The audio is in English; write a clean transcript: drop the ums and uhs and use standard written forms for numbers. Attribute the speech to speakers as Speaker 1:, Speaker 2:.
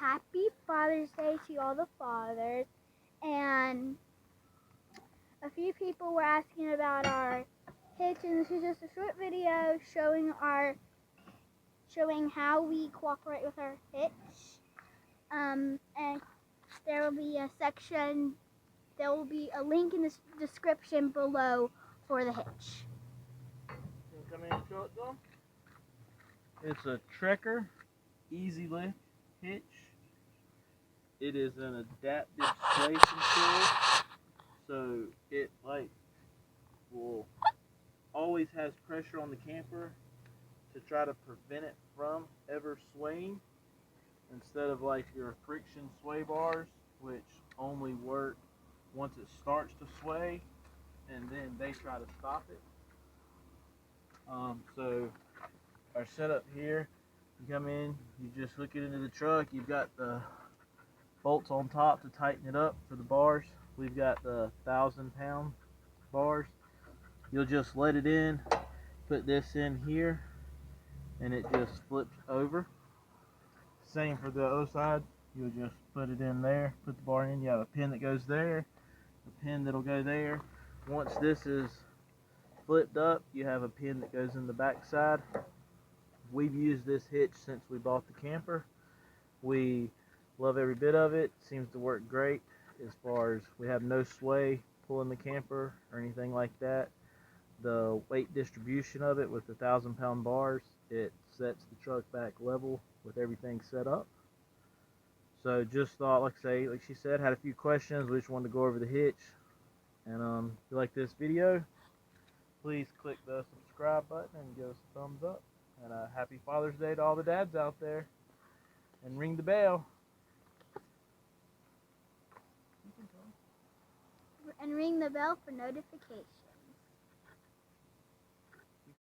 Speaker 1: happy Father's Day to all the fathers. And a few people were asking about our hitch, and this is just a short video showing how we cooperate with our hitch. And there will be a section, there will be a link in the description below for the hitch.
Speaker 2: Come in and show it to them. It's a Trekker Eaz-Lift hitch. It is an adaptive sway control, so it will always has pressure on the camper to try to prevent it from ever swaying, instead of like your friction sway bars, which only work once it starts to sway and then they try to stop it. So our setup here, you come in, you just hook it into the truck. You've got the bolts on top to tighten it up for the bars. We've got the 1,000-pound bars. You'll just let it in, put this in here, and it just flips over. Same for the other side. You'll just put it in there, put the bar in. You have a pin that goes there, a pin that'll go there. Once this is flipped up, you have a pin that goes in the back side. We've used this hitch since we bought the camper. We love every bit of it. Seems to work great as far as we have no sway pulling the camper or anything like that. The weight distribution of it with the 1,000-pound bars, it sets the truck back level with everything set up. So just thought, like she said, had a few questions. We just wanted to go over the hitch. And if you like this video, please click the subscribe button and give us a thumbs up. And happy Father's Day to all the dads out there. And ring the bell.
Speaker 1: And ring the bell for notifications.